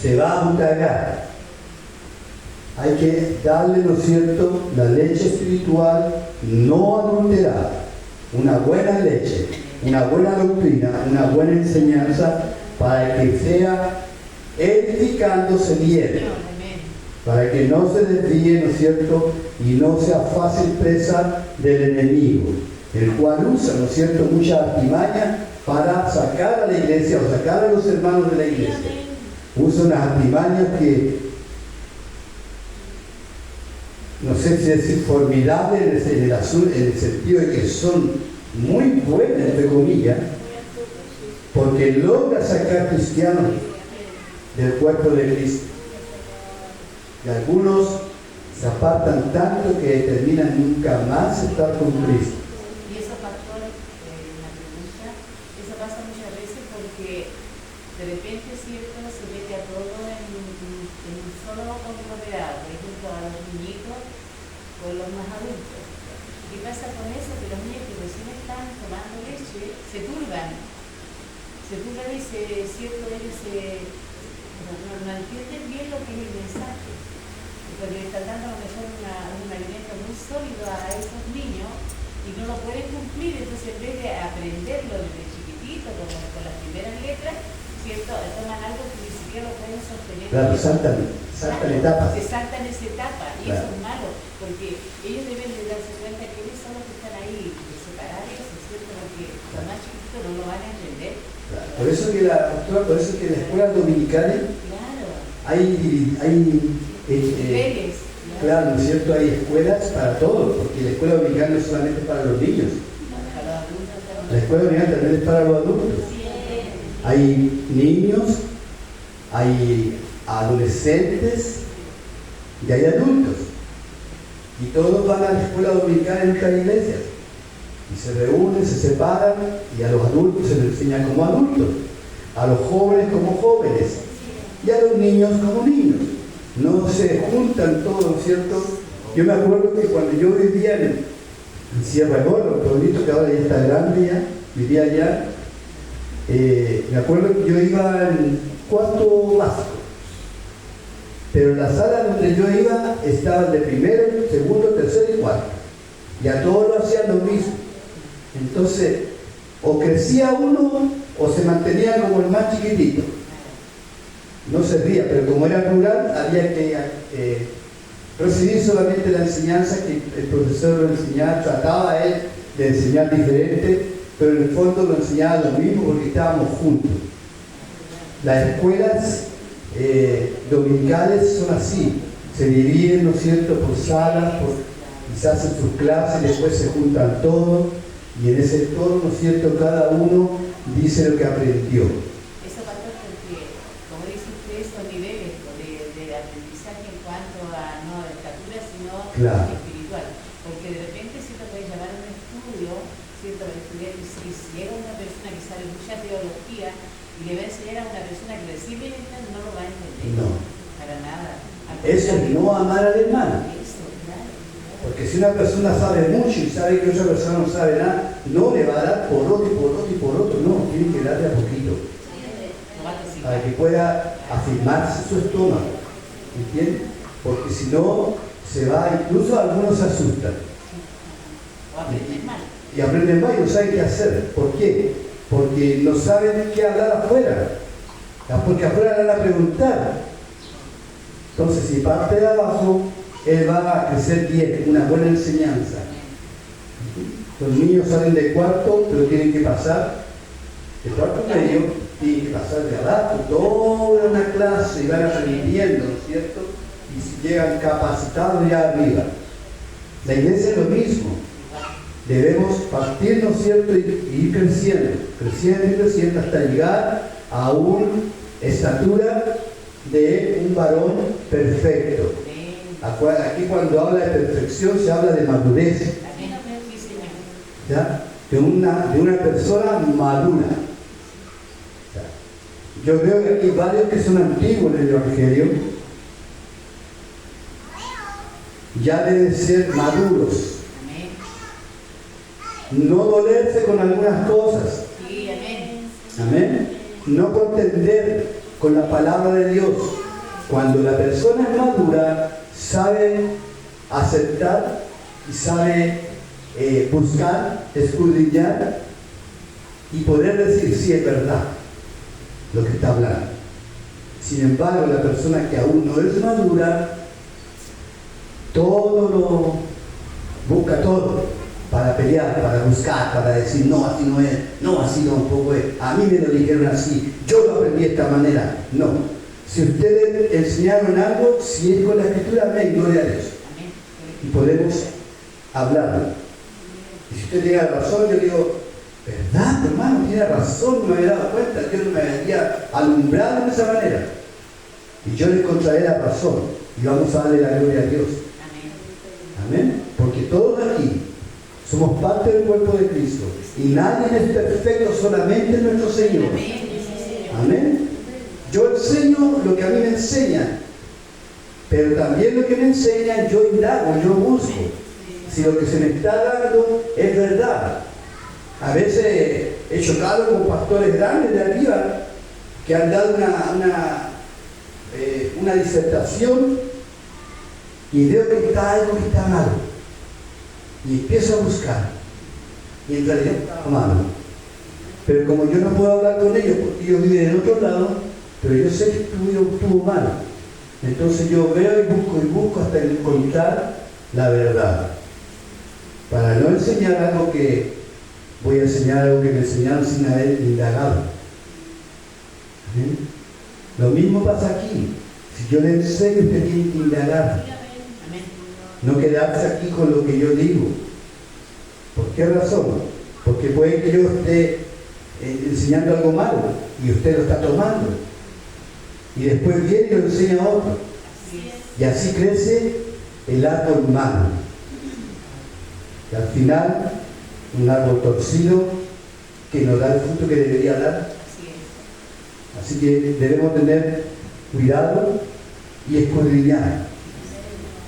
Speaker 1: Se va a autagar. Hay que darle, ¿no es cierto?, la leche espiritual no adulterada, una buena leche, una buena doctrina, una buena enseñanza, para que sea edificándose bien, para que no se desvíe, ¿no es cierto?, y no sea fácil presa del enemigo, el cual usa, ¿no es cierto?, mucha artimaña para sacar a la iglesia o sacar a los hermanos de la iglesia. Usa unas artimañas que, no sé si decir formidables en el sentido de que son muy buenas, entre comillas, porque logra sacar cristianos del cuerpo de Cristo. Y algunos se apartan tanto que terminan nunca más estar con Cristo.
Speaker 2: Y eso, pastor, una pregunta, eso pasa muchas veces porque de repente, cierto, se mete a todo en un solo conglomerado, por ejemplo, a los niñitos o los más adultos. ¿Qué pasa con eso? Que los niños que recién están tomando leche se turban y cierto, ellos no entienden bien lo que es el mensaje, porque le están dando a lo mejor un alimento muy sólido a esos niños y no lo pueden cumplir. Entonces, en vez de aprenderlo desde chiquitito, con las primeras letras, ¿cierto?, toman algo que ni siquiera lo pueden sostener.
Speaker 1: Claro, saltan etapas.
Speaker 2: Se saltan esa etapa, y claro, eso es malo, porque ellos deben de darse cuenta que ellos son los que están ahí, de separar eso, ¿cierto?, porque los más chiquitos no lo van a entender.
Speaker 1: Claro. Por eso que las escuelas dominicales,
Speaker 2: claro,
Speaker 1: hay
Speaker 2: niveles,
Speaker 1: claro, ¿no es cierto?, hay escuelas para todos, porque la escuela dominicana no es solamente para los niños,
Speaker 2: para los adultos,
Speaker 1: la escuela dominicana también es para los adultos. Hay niños, hay adolescentes y hay adultos, y todos van a la escuela dominicana en nuestras iglesias y se reúnen, se separan, y a los adultos se les enseña como adultos, a los jóvenes como jóvenes y a los niños como niños. No se juntan todos, ¿cierto? Yo me acuerdo que cuando yo vivía en Sierra Gordo, abuelito, que ahora ya está grande ya, vivía allá. Me acuerdo que yo iba en cuarto básico, pero en la sala donde yo iba estaban de primero, segundo, tercero y cuarto. Y a todos lo hacían lo mismo. Entonces, o crecía uno o se mantenía como el más chiquitito. No servía, pero como era rural, había que recibir solamente la enseñanza que el profesor lo enseñaba, trataba a él de enseñar diferente, pero en el fondo lo enseñaba lo mismo porque estábamos juntos. Las escuelas dominicales son así, se dividen, ¿no es cierto?, por salas, y se hacen sus clases, y después se juntan todos, y en ese todo, ¿no es cierto?, cada uno dice lo que aprendió.
Speaker 2: Eso pasa porque, como dice usted, son niveles de aprendizaje en cuanto a no de estatura, sino
Speaker 1: Claro.
Speaker 2: espiritual. Porque de repente si te puedes llamar a un estudio, ¿cierto?, para estudiar, y si llega una persona que sabe mucha teología y le va a enseñar a una persona que recibe el Internet, no lo va a entender.
Speaker 1: No.
Speaker 2: Para nada.
Speaker 1: Eso es no amar al hermano.
Speaker 2: Eso, claro.
Speaker 1: Porque si una persona sabe mucho y sabe que otra persona no sabe nada, no le va a dar por otro y por otro y por otro, no, tiene que darle a poquito, para que pueda afirmarse su estómago, ¿entiendes? Porque si no, se va, incluso algunos se asustan.
Speaker 2: O aprender mal.
Speaker 1: Y aprenden mal y no saben qué hacer. ¿Por qué? Porque no saben qué hablar afuera. Porque afuera le van a preguntar. Entonces, si parte de abajo, él va a crecer bien, una buena enseñanza. Los niños salen de cuarto, pero tienen que pasar, de cuarto medio, tienen que pasar de abajo, toda una clase y van aprendiendo, ¿no es cierto? Y si llegan capacitados ya arriba. La iglesia es lo mismo. Debemos partir, ¿no es cierto?, y ir creciendo, creciendo y creciendo hasta llegar a una estatura de un varón perfecto. Aquí cuando habla de perfección se habla de madurez, ¿ya? De una persona madura. Yo veo que aquí hay varios que son antiguos en el Evangelio, ya deben ser maduros. No dolerse con algunas cosas.
Speaker 2: Sí, amén.
Speaker 1: Amén. No contender con la palabra de Dios. Cuando la persona es madura, sabe aceptar y sabe buscar, escudriñar y poder decir si es verdad lo que está hablando. Sin embargo, la persona que aún no es madura, todo lo busca todo para pelear, para buscar, para decir no, así no es, no, así tampoco es, a mí me lo dijeron así, yo lo aprendí de esta manera. No, si ustedes enseñaron algo, si es con la escritura, amén, gloria a Dios, y podemos hablarlo. Y si usted tiene razón, yo digo, ¿verdad, hermano? Tiene razón, no me había dado cuenta, yo no me había alumbrado de esa manera, y yo le encontraré la razón y vamos a darle la gloria a Dios. Amén, porque todos aquí somos parte del cuerpo de Cristo y nadie es perfecto, solamente nuestro Señor. Amén. Yo enseño lo que a mí me enseñan, pero también lo que me enseñan yo indago, yo busco si lo que se me está dando es verdad. A veces he chocado con pastores grandes de arriba que han dado una disertación y veo que está algo que está mal. Y empiezo a buscar. Y en realidad está malo. Pero como yo no puedo hablar con ellos porque ellos viven en otro lado, pero yo sé que estuvo mal. Entonces yo veo y busco hasta encontrar la verdad. Para no enseñar algo que voy a enseñar algo que me enseñaron sin haber indagado. ¿Amén? Lo mismo pasa aquí. Si yo le enseño, usted tiene que indagar. No quedarse aquí con lo que yo digo. ¿Por qué razón? Porque puede que yo esté enseñando algo malo y usted lo está tomando. Y después viene y lo enseña a otro. Y así crece el árbol malo. Y al final, un árbol torcido que no da el fruto que debería dar. Así que debemos tener cuidado y escudriñar.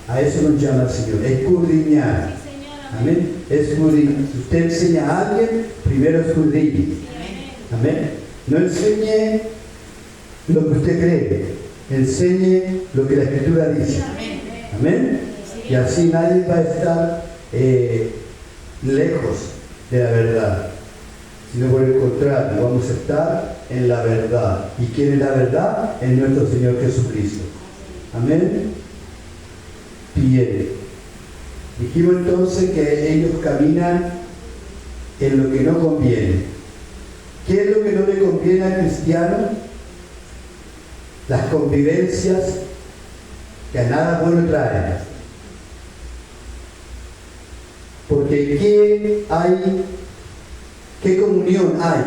Speaker 1: A eso nos llama el Señor, escudriñar. Amén. Es judío. Si usted enseña a alguien, primero es judío. Amén. No enseñe lo que usted cree, enseñe lo que la Escritura dice. Amén. Y así nadie va a estar lejos de la verdad, sino por el contrario, vamos a estar en la verdad. ¿Y quién es la verdad? Es nuestro Señor Jesucristo. Amén. Bien. Dijimos entonces que ellos caminan en lo que no conviene. ¿Qué es lo que no le conviene al cristiano? Las convivencias que a nada bueno traen. Porque ¿qué comunión hay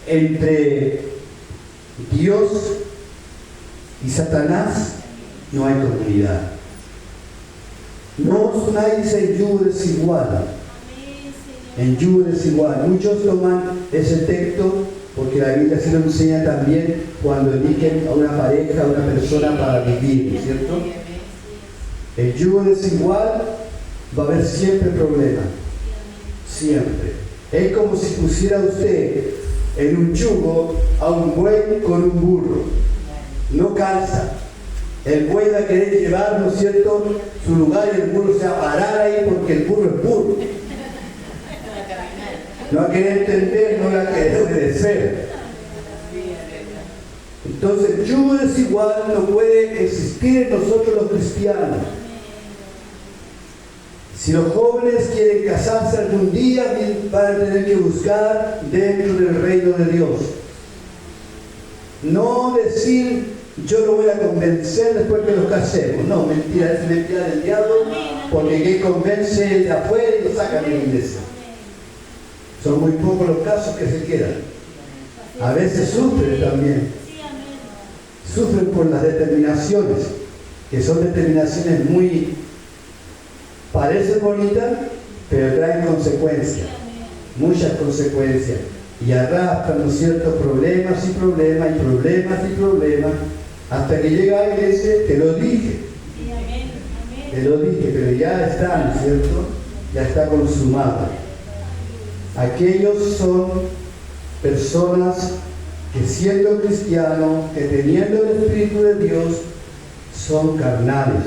Speaker 1: entre Dios y Satanás? No hay comunidad. No nadie se es igual. En Jude es igual. Muchos toman ese texto porque la Biblia se lo enseña también cuando eligen a una pareja, a una persona para vivir, ¿cierto? En Jude es igual, va a haber siempre problemas. Siempre. Es como si pusiera usted en un yugo a un buey con un burro. No calza. El buey va a querer llevar, ¿no es cierto?, su lugar y el burro se va a parar ahí porque el burro es burro. No va a querer entender, no va a querer obedecer. Entonces, yugo desigual no puede existir en nosotros los cristianos. Si los jóvenes quieren casarse algún día, van a tener que buscar dentro del reino de Dios. No decir, yo lo voy a convencer después que nos casemos. No, mentira, es mentira del diablo, porque quien convence de afuera y lo saca de la iglesia. Son muy pocos los casos que se quedan. A veces sufren también. Sufren por las determinaciones, que son determinaciones muy, parecen bonitas, pero traen consecuencias, muchas consecuencias. Y arrastran, ¿no es cierto?, problemas y problemas y problemas y problemas, hasta que llega alguien y dice, te lo dije. Te lo dije, pero ya está, ¿no es cierto? Ya está consumado. Aquellos son personas que siendo cristianos, que teniendo el Espíritu de Dios, son carnales.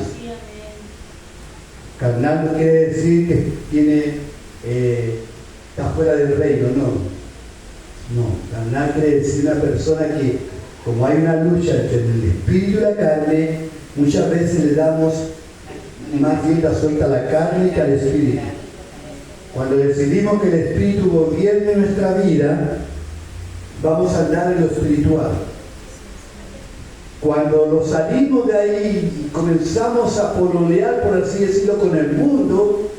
Speaker 1: Carnal no quiere decir que está fuera del reino, no. No, carnal quiere decir una persona que, como hay una lucha entre el Espíritu y la carne, muchas veces le damos más bien la suelta a la carne que al Espíritu. Cuando decidimos que el Espíritu gobierne nuestra vida, vamos a andar en lo espiritual. Cuando nos salimos de ahí y comenzamos a pololear, por así decirlo, con el mundo,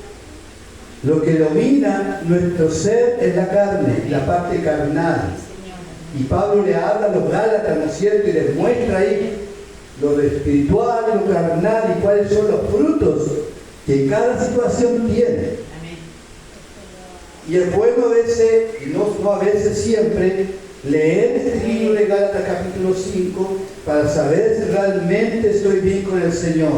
Speaker 1: lo que domina nuestro ser es la carne, la parte carnal. Y Pablo le habla a los Gálatas, ¿no es cierto?, y les muestra ahí lo espiritual, lo carnal y cuáles son los frutos que cada situación tiene. Y es bueno a veces, y no a veces, siempre, leer este libro de Gálatas capítulo 5 para saber si realmente estoy bien con el Señor.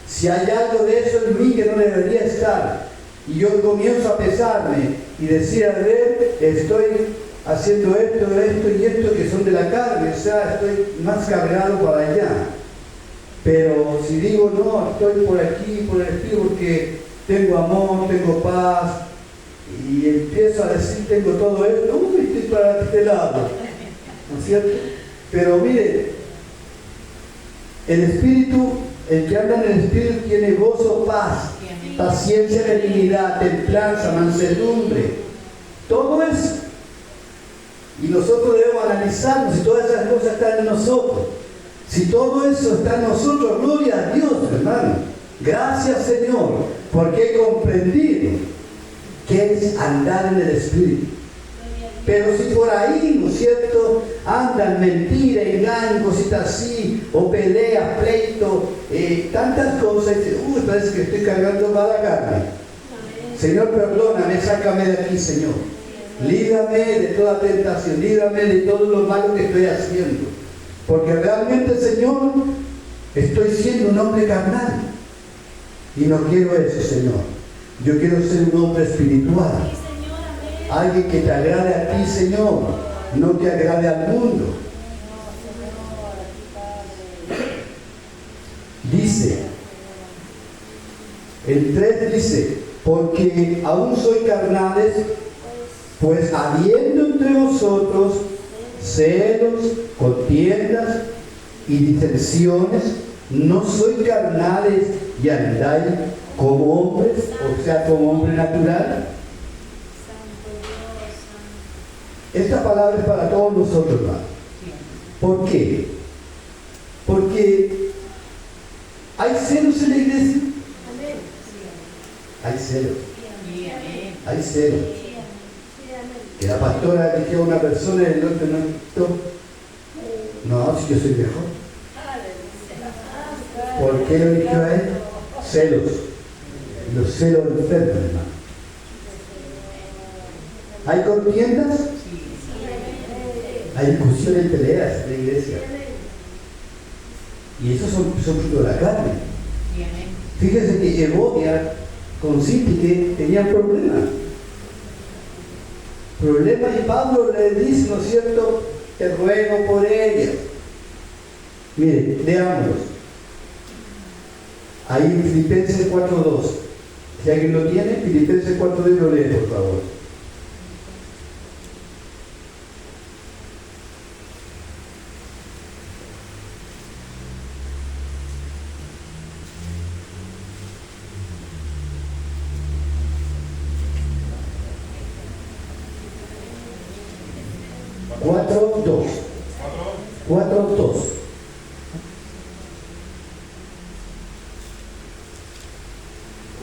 Speaker 1: Si hay algo de eso en mí que no debería estar, y yo comienzo a pesarme y decir, a ver, estoy haciendo esto y esto que son de la carne, o sea, estoy más cargado para allá. Pero si digo, no, estoy por aquí, por el Espíritu, porque tengo amor, tengo paz, y empiezo a decir, tengo todo esto, estoy para este lado, ¿no es cierto? Pero mire, el Espíritu, el que anda en el Espíritu tiene gozo, paz, paciencia, benignidad, templanza, mansedumbre, todo eso. Y nosotros debemos analizarnos si todas esas cosas están en nosotros. Si todo eso está en nosotros, gloria a Dios, hermano. Gracias, Señor, porque he comprendido que es andar en el Espíritu. Pero si por ahí, ¿no es cierto?, andan mentira, engaño, cositas así, o peleas, pleito, tantas cosas, y parece que estoy cargando para la carne. Señor, perdóname, sácame de aquí, Señor. Líbrame de toda tentación, líbrame de todo lo malo que estoy haciendo. Porque realmente, Señor, estoy siendo un hombre carnal. Y no quiero eso, Señor. Yo quiero ser un hombre espiritual.
Speaker 3: Sí, Señor, amén.
Speaker 1: Alguien que te agrade a ti, Señor. No que agrade al mundo. Dice, el 3 dice, porque aún soy carnales, pues habiendo entre vosotros celos, contiendas y disensiones, no soy carnales y andáis como hombres, o sea, como hombre natural. Esta palabra es para todos nosotros, hermanos. ¿Por qué? Porque hay celos en la iglesia. Hay celos. Hay celos. Que la pastora eligió a una persona y el otro no, si yo soy mejor. ¿Por qué lo eligió a él? Celos. Los celos enferman, hermano. ¿Hay contiendas? Hay discusiones y peleas en la iglesia. Y esos son fruto de la carne. Fíjense que Evodia con Síntique tenían problemas. Y Pablo le dice, ¿no es cierto? Te ruego por ellas. Mire, leámoslos. Ahí en Filipenses 4:2. Si alguien lo tiene, Filipenses 4:2 lo lee, por favor.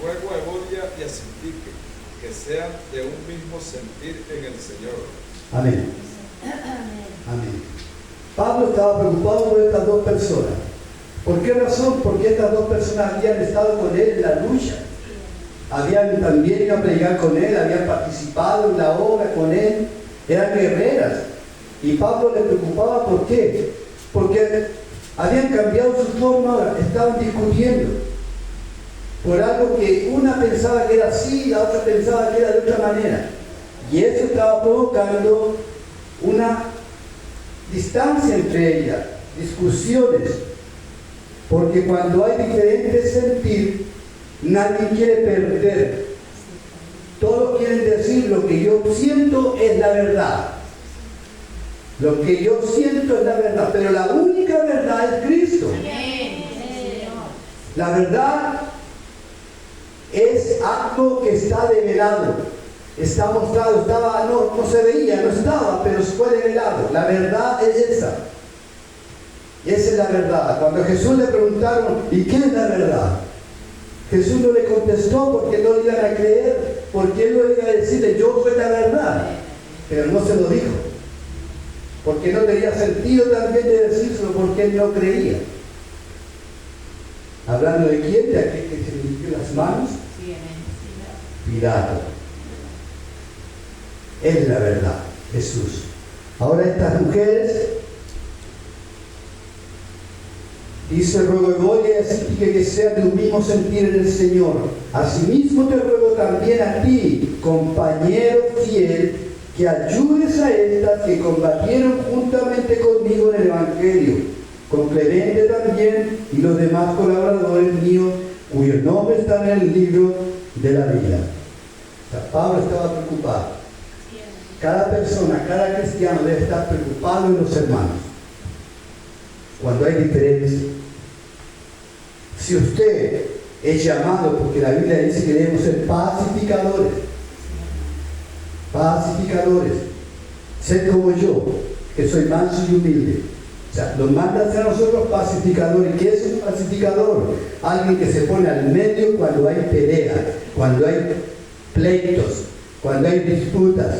Speaker 4: Ruego a Evodia y a Síntique que sean de un mismo sentir en el Señor.
Speaker 1: Amén. Amén. Pablo estaba preocupado por estas dos personas. ¿Por qué razón? Porque estas dos personas habían estado con él en la lucha. Habían también ido a predicar con él, habían participado en la obra con él, eran guerreras. Y Pablo le preocupaba, ¿por qué? Porque habían cambiado su forma, estaban discutiendo por algo que una pensaba que era así, la otra pensaba que era de otra manera. Y eso estaba provocando una distancia entre ellas, discusiones. Porque cuando hay diferentes sentir, nadie quiere perder. Todos quieren decir lo que yo siento es la verdad. Lo que yo siento es la verdad, pero la única verdad es Cristo. La verdad es algo que está develado, está mostrado, no se veía, no estaba, pero fue develado. La verdad es esa. Esa es la verdad. Cuando a Jesús le preguntaron, ¿y qué es la verdad? Jesús no le contestó porque no le iban a creer, porque él no iba a decirle, yo soy la verdad. Pero no se lo dijo. Porque no tenía sentido también de decírselo, porque él no creía. Hablando de quién, de aquel que se limpió las manos. Pilato. Es la verdad, Jesús. Ahora estas mujeres, dice, ruego a Evodia y a Síntique que sean de un mismo sentir en el Señor. Asimismo te ruego también a ti, compañero fiel, que ayudes a estas que combatieron juntamente conmigo en el Evangelio, con Clemente también y los demás colaboradores míos, cuyos nombres están en el libro de la vida. O sea, Pablo estaba preocupado. Cada persona, cada cristiano debe estar preocupado en los hermanos. Cuando hay diferencias. Si usted es llamado, porque la Biblia dice que debemos ser pacificadores, sed como yo, que soy manso y humilde. O sea, nos manda a ser nosotros pacificadores. ¿Qué es un pacificador? Alguien que se pone al medio cuando hay pelea, cuando hay pleitos, cuando hay disputas.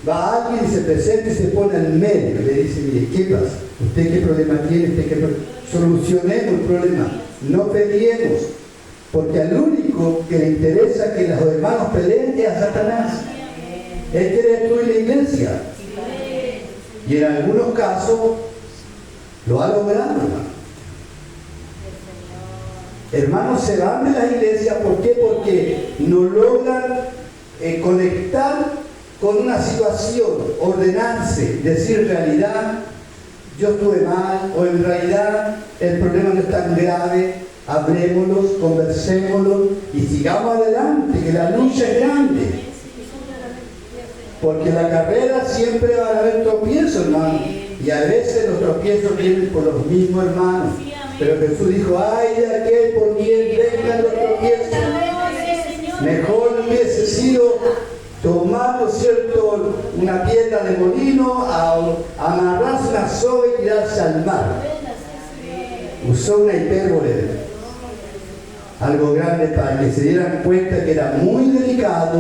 Speaker 1: Va alguien y se presenta y se pone al medio y le dice, mire, ¿qué pasa? ¿Usted qué problema tiene? Solucionemos el problema. No peleemos. Porque al único que le interesa que los hermanos peleen es a Satanás. Él quiere destruir la iglesia. Y en algunos casos lo ha logrado, hermano. Hermanos se van de la iglesia, ¿por qué? Porque no logran conectar con una situación, ordenarse, decir en realidad yo estuve mal, o en realidad el problema no es tan grave, hablémoslo, conversémoslo y sigamos adelante, que la lucha es grande. Porque en la carrera siempre va a haber tropiezos, hermano, y a veces los tropiezos vienen por los mismos hermanos. Pero Jesús dijo, ay de aquel por quien vengan los tropiezos. Mejor hubiese sido tomar, ¿no es cierto?, una piedra de molino, amarrarse una soga y tirarse al mar. Usó una hipérbole, algo grande para que se dieran cuenta que era muy delicado